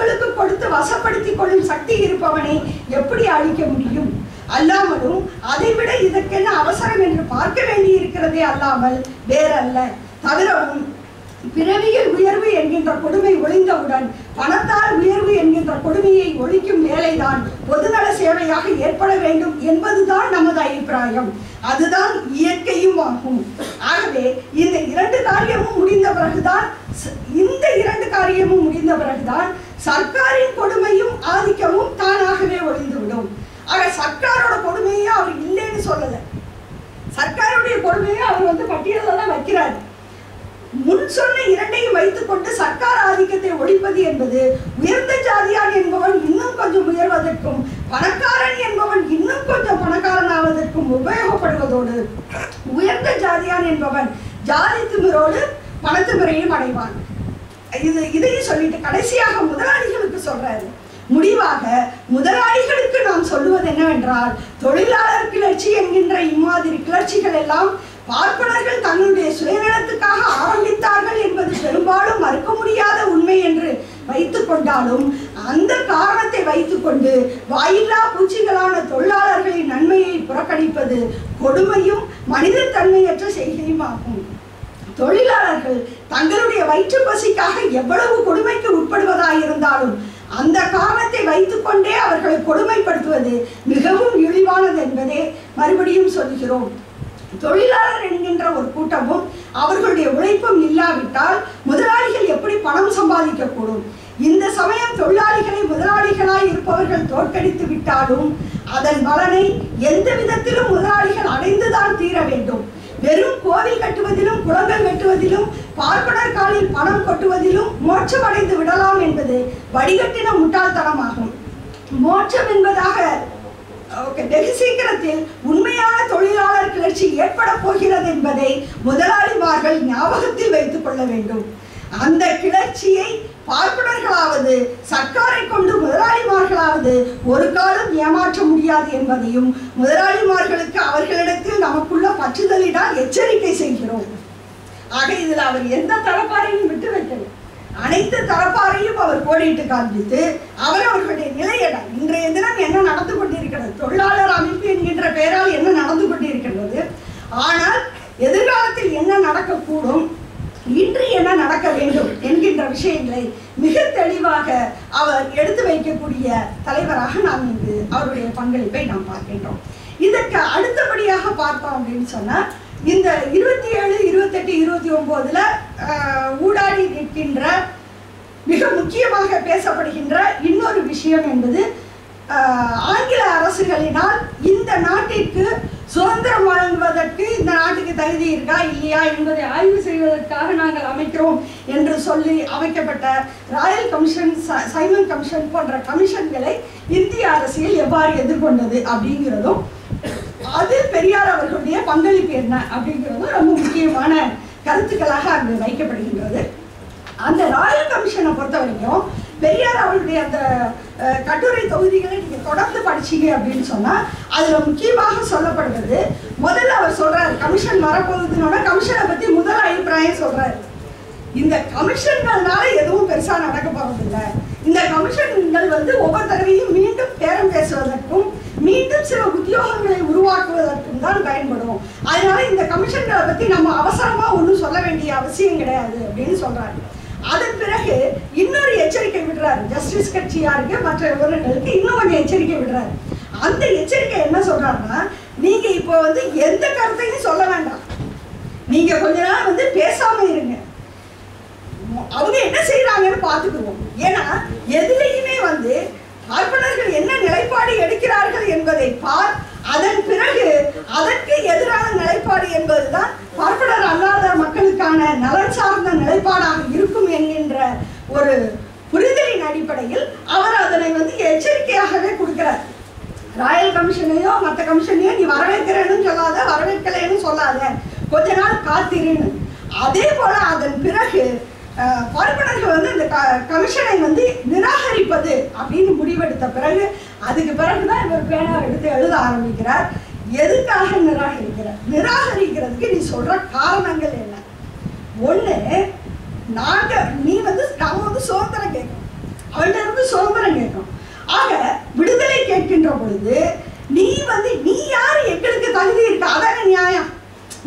மக்களுக்கு கொடுத்து வசப்படுத்திக் கொள்ளும் சக்தி இருப்பவனை எப்படி அழிக்க முடியும்? அல்லாமலும் அதைவிட இதற்கென்ன அவசரம் என்று பார்க்க வேண்டி இருக்கிறதே அல்லாமல் வேறல்ல. தவிரவும் பிறவியில் உயர்வு என்கின்ற கொடுமை ஒழிந்தவுடன் பணத்தால் உயர்வு என்கின்ற கொடுமையை ஒழிக்கும் வேலைதான் பொதுநல சேவையாக ஏற்பட வேண்டும் என்பதுதான் நமது அபிப்பிராயம். அதுதான் இயற்கையும் ஆகும். ஆகவே இந்த இரண்டு காரியமும் முடிந்த பிறகுதான் சர்க்காரின் கொடுமையும் ஆதிக்கமும் தானாகவே ஒழிந்துவிடும். ஆக சர்க்காரோட கொடுமையை அவர் இல்லைன்னு சொல்லல. சர்க்காருடைய கொடுமையை அவர் பட்டியலில் தான் வைக்கிறார். முன் சொன்ன இரண்டையும் வைத்துக் கொண்டு சர்க்கார் ஆதிக்கத்தை ஒழிப்பது என்பது உயர்ந்த ஜாதியான் என்பவன் இன்னும் கொஞ்சம் உயர்வதற்கும் பணக்காரன் என்பவன் இன்னும் கொஞ்சம் பணக்காரனாவதற்கும் உபயோகப்படுவதோடு உயர்ந்த ஜாதியான் என்பவன் ஜாதி திமிரோடு பணத்திமிரையும் அடைவான். இதையும் சொல்லிட்டு கடைசியாக முதலாளிகளுக்கு சொல்றாரு. முடிவாக முதலாளிகளுக்கு நாம் சொல்லுவது என்னவென்றால், தொழிலாளர் கிளர்ச்சி என்கின்ற இம்மாதிரி கிளர்ச்சிகள் எல்லாம் பார்ப்பனர்கள் தங்களுடைய சுயநலத்துக்காக ஆரம்பித்தார்கள் என்பது பெரும்பாலும் மறுக்க முடியாத உண்மை என்று வைத்துக் கொண்டாலும் அந்த காரணத்தை வைத்துக்கொண்டு வாயில்லா பூச்சிகளான தொழிலாளர்களின் நன்மையை புறக்கணிப்பது கொடுமையும் மனித தன்மையற்ற செய்கையும் ஆகும். தொழிலாளர்கள் தங்களுடைய வயிற்று பசிக்காக எவ்வளவு கொடுமைக்கு உட்படுவதாயிருந்தாலும் அந்த காரணத்தை வைத்துக்கொண்டே அவர்களை கொடுமைப்படுத்துவது மிகவும் இழிவானது என்பதே மறுபடியும் சொல்கிறோம். தொழிலாளர் என்கின்ற ஒரு கூட்டமும் அவர்களுடைய உழைப்பும் இல்லாவிட்டால் முதலாளிகள் எப்படி பணம் சம்பாதிக்க கூடும்? இந்த சமயம் தொழிலாளிகளை முதலாளிகளாய் இருப்பவர்கள் தோற்கடித்து விட்டாலும் அதன் பலனை எந்த விதத்திலும் முதலாளிகள் அடைந்துதான் தீர வேண்டும். வெறும் கோவில் கட்டுவதிலும் குளங்கள் வெட்டுவதிலும் பார்ப்பனர் காலில் பணம் கொட்டுவதிலும் மோட்சம் அடைந்து விடலாம் என்பது வடிகட்டின முட்டாள்தனமாகும். மோட்சம் என்பதாக வெகு சீக்கிரத்தில் உண்மையான தொழிலாளர் கிளர்ச்சி ஏற்பட போகிறது என்பதை முதலாளிமார்கள் ஞாபகத்தில் வைத்துக் கொள்ள வேண்டும். அந்த கிளர்ச்சியை பார்ப்பனர்களாவது சர்க்காரை கொண்டு முதலாளிமார்களாவது ஒரு காலம் ஏமாற்ற முடியாது என்பதையும் முதலாளிமார்களுக்கு அவர்களிடத்தில் நமக்குள்ள பற்றுதலினால் எச்சரிக்கை செய்கிறோம். ஆக இதில் அவர் எந்த தரப்பாரையும் விட்டு வைக்கல. அனைத்து தரப்பாரையும் அவர் கோடிட்டு காண்பித்து அவர்களுடைய நிலையிடம் இன்றைய தினம் என்ன நடந்து கொண்டிருக்கிறது, தொழிலாளர் அமைப்பு என்கின்ற பெயரால் என்ன நடந்து கொண்டிருக்கிறது, ஆனால் எதிர்காலத்தில் என்ன நடக்கக்கூடும், இன்று என்ன நடக்க வேண்டும் என்கின்ற விஷயங்களை மிக தெளிவாக அவர் எடுத்து வைக்கக்கூடிய தலைவராக நாம் இங்கு அவருடைய பங்களிப்பை நாம் பார்க்கின்றோம். இதற்கு அடுத்தபடியாக பார்த்தோம் அப்படின்னு சொன்னா இந்த 27, 28, 29 ஊடாடி நிற்கின்ற மிக முக்கியமாக பேசப்படுகின்ற இன்னொரு விஷயம் என்பது ஆங்கில அரசுகளினால் இந்த நாட்டிற்கு சுதந்திரம் வழங்குவதற்கு இந்த நாட்டுக்கு தகுதி இருக்கா இல்லையா என்பதை ஆய்வு செய்வதற்காக நாங்கள் அமைக்கிறோம் என்று சொல்லி அமைக்கப்பட்ட ராயல் கமிஷன், சைமன் கமிஷன் போன்ற கமிஷன்களை இந்திய அரசியல் எவ்வாறு எதிர்கொண்டது அப்படிங்கிறதும் அதில் பெரியார் அவர்களுடைய பங்களிப்பு என்ன அப்படிங்கிறதும் ரொம்ப முக்கியமான கருத்துக்களாக அங்கு வைக்கப்படுகின்றது. அந்த ராயல் கமிஷனை பொறுத்த வரைக்கும் பெரியார் அவருடைய அந்த கட்டுரை தொகுதிகளை நீங்கள் தொடர்ந்து படிச்சீங்க அப்படின்னு சொன்னால் அதில் முக்கியமாக சொல்லப்படுவது, முதல்ல அவர் சொல்றாரு கமிஷன் வரப்போகுதுன்னா கமிஷனை பற்றி முதல் அபிப்பிராயம் சொல்றாரு. இந்த கமிஷன்கள்னால எதுவும் பெருசாக நடக்க போறதில்லை. இந்த கமிஷன்கள் ஒவ்வொரு தடவையும் மீண்டும் பேரம் பேசுவதற்கும் மீண்டும் சில உத்தியோகங்களை உருவாக்குவதற்கும் தான் பயன்படும். அதனால இந்த கமிஷன்களை பற்றி நம்ம அவசரமா ஒன்றும் சொல்ல வேண்டிய அவசியம் கிடையாது அப்படின்னு சொல்றாரு. அதன் பிறகு இன்னொரு எச்சரிக்கை விடுறாரு, ஜஸ்டிஸ் கட்சியாருக்கு மற்ற விவரங்களுக்கு இன்னும் கொஞ்சம் எச்சரிக்கை விடுறாரு. அந்த எச்சரிக்கை என்ன சொல்றாருன்னா, நீங்க இப்போ எந்த கருத்தையும் சொல்ல வேண்டாம், நீங்க கொஞ்ச நாள் பேசாம இருங்க, அவங்க என்ன செய்யறாங்கன்னு பார்த்துக்குவோம். ஏன்னா எதுலையுமே பார்ப்பனர்கள் என்ன நிலைப்பாடு எடுக்கிறார்கள் என்பதை பார், அதன் பிறகு அதற்கு எதிரான நிலைப்பாடு என்பதுதான் பார்ப்பனர் அல்லாத மக்களுக்கான நலன் சார்ந்த நிலைப்பாடாக இருக்கும் என்கின்ற ஒரு புரிதலின் அடிப்படையில் அவர் அதனை எச்சரிக்கையாகவே கொடுக்கிறார். ராயல் கமிஷனையோ மற்ற கமிஷனையோ நீ வரவேற்கிறேன்னு சொல்லாத, வரவேற்கலைன்னு சொல்லாத, கொஞ்ச நாள் காத்திருன்னு. அதே போல அதன் பிறகு பார்ப்பனர்கள் இந்த கமிஷனை நிராகரிப்பது அப்படின்னு முடிவெடுத்த பிறகு அதுக்கு பிறகுதான் இவர் பேனா எடுத்து எழுத ஆரம்பிக்கிறார். எதுக்காக நிராகரிக்கிறார், நிராகரிக்கிறதுக்கு நீ சொல்ற காரணங்கள் என்ன? ஒண்ணு, நீ நம்ம சுதந்திரம் கேட்கணும், அவன்கிட்ட இருந்து தான் கேட்கும். ஆக விடுதலை கேட்கின்ற பொழுது நீ யார் எங்களுக்கு தகுதி இருக்கா, அதான நியாயம்.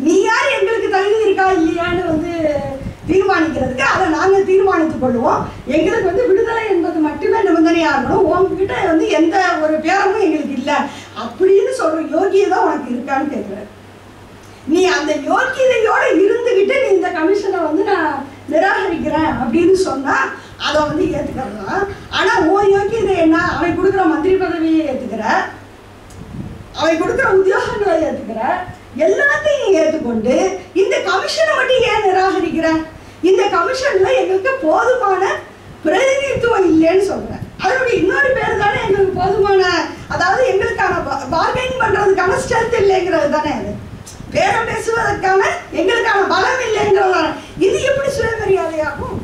நீ யார் எங்களுக்கு தகுதி இருக்கா இல்லையான்னு தீர்மானிக்கிறதுக்கு அதை நாங்கள் தீர்மானித்துக் கொள்வோம். எங்களுக்கு விடுதலை என்பது மட்டுமே நிபந்தனையாக இருக்கணும். உங்ககிட்ட எந்த ஒரு பேரமும் எங்களுக்கு இல்லை அப்படின்னு சொல்ற யோகியதை உனக்கு இருக்கான்னு கேட்குறேன். நீ அந்த யோகியதையோட இருந்துகிட்டு நீ இந்த கமிஷனை நான் நிராகரிக்கிறேன் அப்படின்னு சொன்னா அதை ஏத்துக்கலாம். ஆனா உன் யோகியதை என்ன, அவன் கொடுக்குற மந்திரி பதவியை ஏத்துக்கிற, அவன் கொடுக்குற உத்தியோகங்களை ஏத்துக்கிற, எல்லாத்தையும் ஏற்றுக்கொண்டு இந்த கமிஷனை மட்டும் ஏன் நிராகரிக்கிற? இந்த கமிஷன்ல எங்களுக்கு போதுமான பிரதிநிதித்துவம் இல்லைன்னு சொல்றேன். அதனுடைய இன்னொரு பேர் தானே எங்களுக்கு போதுமான, அதாவது எங்களுக்கான பார்கெயின் பண்றதுக்கான ஸ்ட்ரென்த் இல்லைங்கிறது தானே. அது பேரம் பேசுவதற்கான எங்களுக்கான பலம் இல்லைங்கிறது தானே. இது எப்படி சுயமரியாதையாகும்?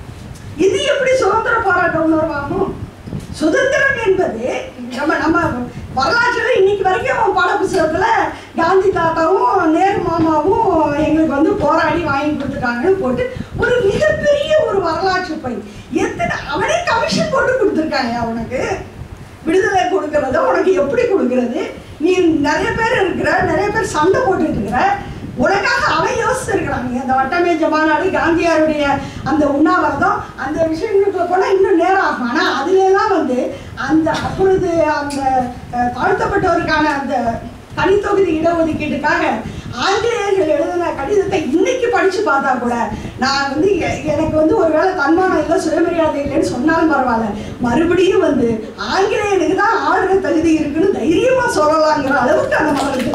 இது எப்படி சுதந்திர போராட்ட உணர்வாகும்? சுதந்திரம் என்பது நம்ம வரலாற்றில் இன்னைக்கு வரைக்கும் பாட புத்தகத்துல காந்தி தாத்தாவும் நேரு மாமாவும் எங்களுக்கு போராடி வாங்கி கொடுத்துட்டாங்கன்னு போட்டு ஒரு மிகப்பெரிய ஒரு வரலாற்று பை. எத்தனை அவனே கமிஷன் போட்டு கொடுத்துருக்காங்க. அவனுக்கு விடுதலை கொடுக்கறத உனக்கு எப்படி கொடுக்கறது? நீ நிறைய பேர் இருக்கிற, நிறைய பேர் சண்டை போட்டுட்டு இருக்கிற, உனக்காக அவன் யோசிச்சிருக்கிறாங்க. அந்த வட்டமேஜ மாநாடு, காந்தியாருடைய அந்த உண்ணாவிரதம், அந்த விஷயங்களுக்கு போனால் இன்னும் நேரம் ஆகும். ஆனால் அதுலாம் அந்த அப்பொழுது அந்த தாழ்த்தப்பட்டவருக்கான அந்த தனித்தொகுதி இடஒதுக்கீட்டுக்காக ஆங்கிலேயர்கள் எழுதின கடிதத்தை இன்னைக்கு படிச்சு பார்த்தா கூட நான் எனக்கு ஒருவேளை தன்மானம் இல்லை, சுயமரியாதை இல்லைன்னு சொன்னாலும் பரவாயில்ல, மறுபடியும் ஆங்கிலேயனுக்கு தான் ஆளுற தகுதி இருக்குன்னு தைரியமா சொல்லலாங்கிற அளவுக்கு அந்த மக்களுக்கு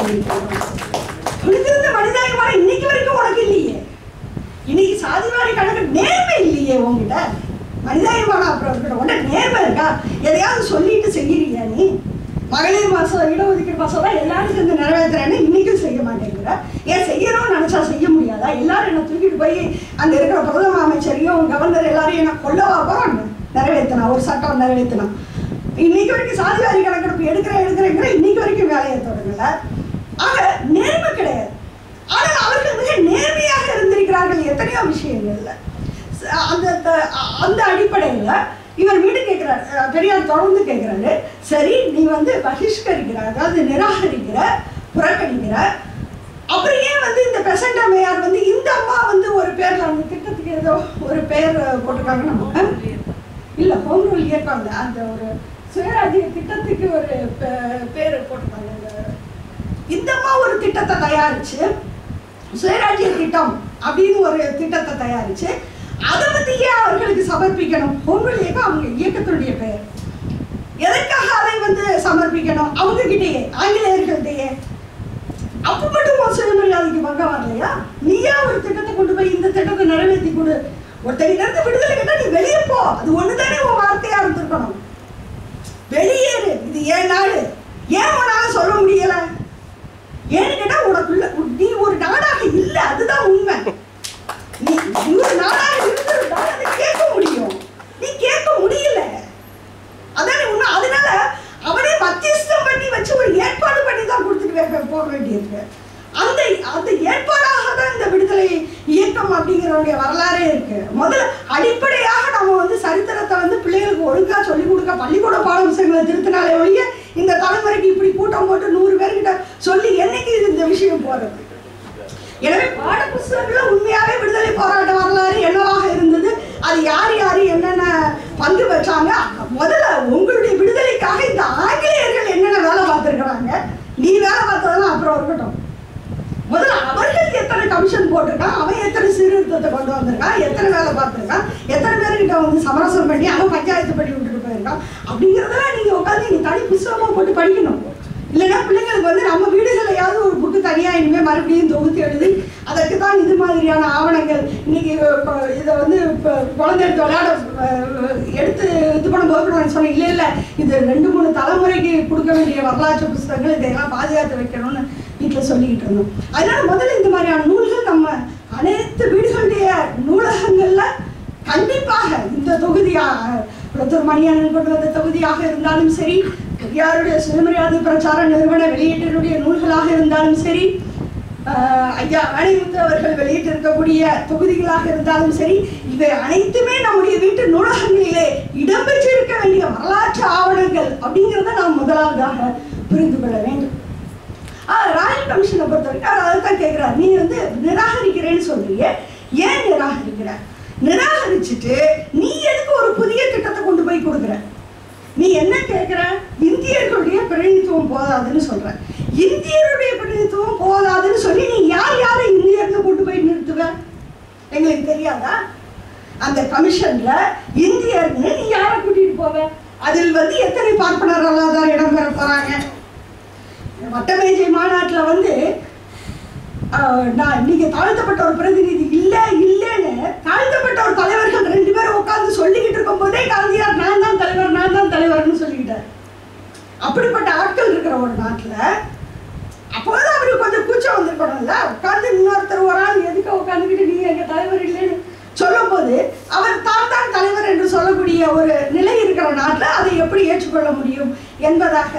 இருந்த மனிதாயமான இன்னைக்கு வரைக்கும் உனக்கு இல்லையே. இன்னைக்கு சாதிவாரி கணக்கு நேர்மை இல்லையே உங்ககிட்ட. மனிதாயமான அப்புறம் இருக்கட்டும், உன்கிட்ட நேர்மை இருக்கா? எதையாவது சொல்லிட்டு செய்யறியா நீ? மகளிர் மாசம் இடஒதுக்கீடு மாசம் தான் எல்லாரும் சேர்ந்து நிறைவேற்றுறேன்னு இன்னைக்கும் செய்ய மாட்டேங்கிற. ஏன் செய்யணும்னு நினைச்சா செய்ய முடியாதா? எல்லாரும் என்ன தூக்கிட்டு போய் அங்க இருக்கிற பிரதம அமைச்சரையும் கவர்னர் எல்லாரையும் என்ன கொல்லவா போறாங்க? நிறைவேற்றினா ஒரு சட்டம் நிறைவேற்றினா இன்னைக்கு வரைக்கும் சாதிவாரி கணக்கெடுப்பு எடுக்கிறேங்கிற இன்னைக்கு வரைக்கும் வேலையை தொடங்கல. ஆக நேர்மை கிடையாது. ஆனால் அவர்கள் மிக நேர்மையாக இருந்திருக்கிறார்கள் எத்தனையோ விஷயங்கள்ல. அந்த அடிப்படையில் இவர் வீடு கேட்கிறார், பெரியார் தொடர்ந்து கேட்கிறாரு, சரி நீ பகிஷ்கரிக்கிற, அதாவது நிராகரிக்கிற, புறக்கணிக்கிற, அப்புறம் ஏன் இந்த பெசன்ட் அம்மையார் இந்த அம்மா ஒரு பேர்ல அந்த திட்டத்துக்கு ஏதோ ஒரு பேர் போட்டிருக்காங்க. நம்ம இல்ல ஹோம் ரூல் இயக்கம் அந்த ஒரு சுயராஜ்ய திட்டத்துக்கு ஒரு பேர் போட்டிருக்காங்க. இந்த அம்மா ஒரு திட்டத்தை தயாரிச்சு, சுயராஜ்ய திட்டம் அப்படின்னு ஒரு திட்டத்தை தயாரிச்சு அதை பத்தியே அவர்களுக்கு சமர்ப்பிக்கணும். ஹோம் ரூல் இயக்கம் அவங்க இயக்கத்தினுடைய பெயர். எதற்காக அதை சமர்ப்பிக்கணும்? அவங்க கிட்டேயே, ஆங்கிலேயர்கள்டையே. அப்ப மட்டும் சுயமரியாதைக்கு பங்கம் வரலையா? நீயா ஒரு திட்டத்தை கொண்டு போய் இந்த திட்டத்தை நிறைவேற்றி கொடு. ஒருத்தரிலிருந்து விடுதலை கேட்டா நீ வெளியே போ, அது ஒண்ணுதானே உன் வார்த்தையா இருந்திருக்கணும். வெளியேறு, இது ஏன் நாடு, ஏன் உன்னால சொல்ல முடியல? ஏன்னு கேட்டா உனக்குள்ள நீ ஒரு நாடாக இல்லை, அதுதான் உண்மை. நீ ஒரு நாடாக இருந்திருந்தா அதை கேட்க முடியும், நீ கேட்க முடியல, அதானே உண்மை. அதனால அவனே மத்தியஸ்தம் பண்ணி வச்சு ஒரு ஏற்பாடு பண்ணி தான் கொடுத்துட்டு போக வேண்டியிருக்கு. அந்த அந்த ஏற்பாடாக தான் இந்த விடுதலை இயக்கம் அப்படிங்கிறவருடைய வரலாறே இருக்கு. முதல்ல அடிப்படையாக நம்ம சரித்திரத்தை பிள்ளைகளுக்கு ஒழுங்கா சொல்லிக் கொடுக்க பள்ளிக்கூட பாடப்புத்தகங்களை திருத்தினாலே ஒழிய இந்த தலைமுறைக்கு இப்படி கூட்டம் போட்டு 100 பேர்கிட்ட சொல்லி என்னைக்கு இந்த விஷயம் போறது? எனவே பாடப்புத்தகங்கள்ல உண்மையாவே விடுதலை போராட்ட வரலாறு என்னவாக இருந்தது, அது யார் யாரு என்னென்ன பங்கு பெற்றாங்க, முதல்ல உங்களுடைய விடுதலைக்காக இந்த ஆங்கிலேயர்கள் என்னென்ன வேலை பார்த்துருக்கிறாங்க, நீ வேலை பார்த்ததெல்லாம் அப்புறம் இருக்கட்டும். முதல்ல அவர்கள் எத்தனை கமிஷன் போட்டிருக்கான், அவன் எத்தனை சீர்திருத்தத்தை கொண்டு வந்திருக்கான், எத்தனை வேலை பார்த்துருக்கான், எத்தனை பேர்கிட்ட சமரசம் பண்ணி அவன் பஞ்சாயத்து பண்ணி விட்டுட்டு போயிருக்கான் அப்படிங்கிறதெல்லாம் நீங்க உட்காந்து நீங்க தனி புத்தகமா போட்டு படிக்கணும். இல்லைன்னா பிள்ளைங்களுக்கு நம்ம வீடுகளையாவது ஒரு புக்கு தனியாக இனிமேல் மறுபடியும் தொகுத்து எழுதி அதற்கு தான் இது மாதிரியான ஆவணங்கள் இன்னைக்கு இதை இப்போ குழந்தை எடுத்து விளையாட எடுத்து இது பண்ணும்போது நான் சொன்னேன், இல்லை இல்லை இது 2-3 தலைமுறைக்கு கொடுக்க வேண்டிய வரலாற்று புத்தகங்கள் இதையெல்லாம் பாதுகாத்து வைக்கணும்னு வீட்டில் சொல்லிக்கிட்டு இருந்தோம். அதனால முதல்ல இந்த மாதிரியான நூல்கள் நம்ம அனைத்து வீடுகளுடைய நூலகங்களில் கண்டிப்பாக இந்த தொகுதியாக புலத்தூர் மணியண்ணன் கொண்டு வந்த தொகுதியாக இருந்தாலும் சரி, பெரியாருடைய சுயமரியாதை பிரச்சார நிறுவன வெளியீட்டினுடைய நூல்களாக இருந்தாலும் சரி, ஐயா அணிமுத்து அவர்கள் வெளியிட்டிருக்கக்கூடிய தொகுதிகளாக இருந்தாலும் சரி, இவை அனைத்துமே நம்முடைய வீட்டு நூலகங்களிலே இடம்பெற்றிருக்க வேண்டிய வரலாற்று அப்படிங்கிறத நாம் முதலாவதாக புரிந்து கொள்ள வேண்டும். ராயல் கமிஷனை பொறுத்த வரைக்கும் அவர் அதை தான் கேட்குறாரு. நீ வந்து நிராகரிக்கிறேன்னு சொல்றியே, ஏன் நிராகரிக்கிற? நிராகரிச்சுட்டு நீ எதுக்கு ஒரு புதிய திட்டத்தை கொண்டு போய் கொடுக்குற? நீ என்ன கேட்குற? இந்தியர்களுடைய பிரதிநிதித்துவம் போதாதுன்னு சொல்ற. இந்தியருடைய பிரதிநிதித்துவம் போதாதுன்னு சொல்லி நீ யாரை இந்தியர்னு கொண்டு போய் நிறுத்துவ? எங்களுக்கு தெரியாதா? அந்த கமிஷன்ல இந்தியர்னு நீ யாரை கூட்டிட்டு போவ? அதில் வந்து எத்தனை பார்ப்பனர்களாக தான் இடம்பெற போறாங்க? வட்டமேஜை மாநாட்டில் வந்து நீங்க தாழ்த்தப்பட்ட ஒரு பிரதிநிதி இல்லைன்னு தாழ்த்தப்பட்ட ஒரு தலைவர்கள் 2 பேரும் உட்கார்ந்து சொல்லிக்கிட்டு இருக்கும் போதே காந்தியார் நான் தான் தலைவர்னு சொல்லிக்கிட்டார். அப்படிப்பட்ட ஆட்கள் இருக்கிற ஒரு நாட்டில் அப்போது அவருக்கு கொஞ்சம் கூச்சம் வந்திருக்கணும்ல. உட்கார்ந்து இன்னொருத்தர் ஒரு ஆள் எதுக்கு உட்காந்துக்கிட்டு நீங்க எங்க தலைவர் இல்லைன்னு சொல்லும் போது அவர் தான் தலைவர் என்று சொல்லக்கூடிய ஒரு நிலை இருக்கிற நாட்டில் அதை எப்படி ஏற்றுக்கொள்ள முடியும் என்பதாக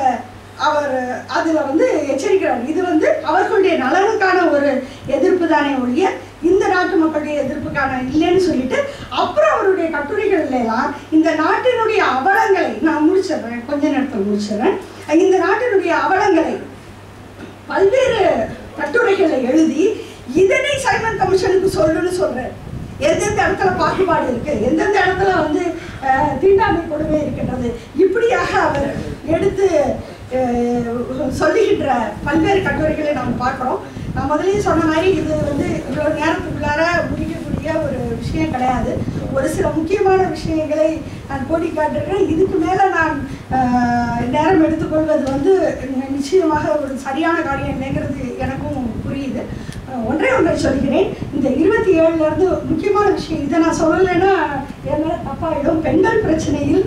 அவர் அதில் வந்து எச்சரிக்கிறார். இது வந்து அவர்களுடைய நலனுக்கான ஒரு எதிர்ப்பு தானே ஒழிய இந்த நாட்டு மக்களுடைய எதிர்ப்புக்கான இல்லைன்னு சொல்லிட்டு அப்புறம் அவருடைய கட்டுரைகள்லாம் இந்த நாட்டினுடைய அவலங்களை நான் முடிச்சிடுறேன், கொஞ்ச நேரத்தில் முடிச்சிடுறேன். இந்த நாட்டினுடைய அவலங்களை பல்வேறு கட்டுரைகளை எழுதி இதனை சைமன் கமிஷனுக்கு சொல்லுன்னு சொல்றேன். எந்தெந்த இடத்துல பாகுபாடு இருக்கு, எந்தெந்த இடத்துல வந்து தீண்டாமை கொடுமை இருக்கின்றது, இப்படியாக அவர் எடுத்து சொல்லுகின்ற பல்வேறு கட்டுரைகளை நாம் பார்க்குறோம். நான் முதலே சொன்ன மாதிரி இது வந்து இவ்வளோ நேரத்துக்குள்ளார முடிக்கக்கூடிய ஒரு விஷயம் கிடையாது. ஒரு சில முக்கியமான விஷயங்களை நான் போட்டி காட்டுறேன். இதுக்கு மேலே நான் நேரம் எடுத்துக்கொள்வது வந்து நிச்சயமாக ஒரு சரியான காரியம் இல்லைங்கிறது எனக்கும் புரியுது. ஒன்றை சொல்கிறேன். இந்த 27லேருந்து முக்கியமான விஷயம் இதை நான் சொல்லலைன்னா என்ன தப்பாயிடும். பெண்கள் பிரச்சனையில்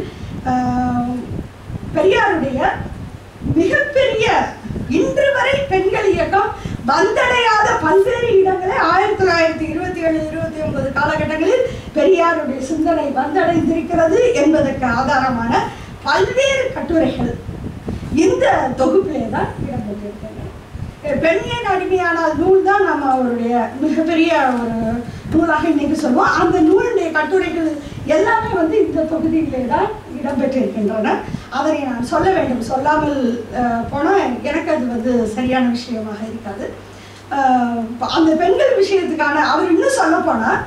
பெரியாருடைய மிகப்பெரிய இன்று வரை பெண்கள் இயக்கம் வந்தடையாத பல்வேறு இடங்களை 1927-29 காலகட்டங்களில் பெரியாருடைய சிந்தனை வந்தடைந்திருக்கிறது என்பதற்கு ஆதாரமான பல்வேறு கட்டுரைகள் இந்த தொகுப்பிலே தான் இடம்பெற்றிருக்கின்றன. பெண்ணின் அடிமையானால் நூல் தான் நம்ம அவருடைய மிகப்பெரிய ஒரு நூலாக இன்னைக்கு சொல்லுவோம். அந்த நூலுடைய கட்டுரைகள் எல்லாமே வந்து இந்த தொகுதியிலே தான் இடம்பெற்றிருக்கின்றன. அதனை நான் சொல்ல வேண்டும். சொல்லாமல் போனால் எனக்கு அது வந்து சரியான விஷயமாக இருக்காது. அந்த பெண்கள் விஷயத்துக்கான அவர் இன்னும் சொல்ல போனால்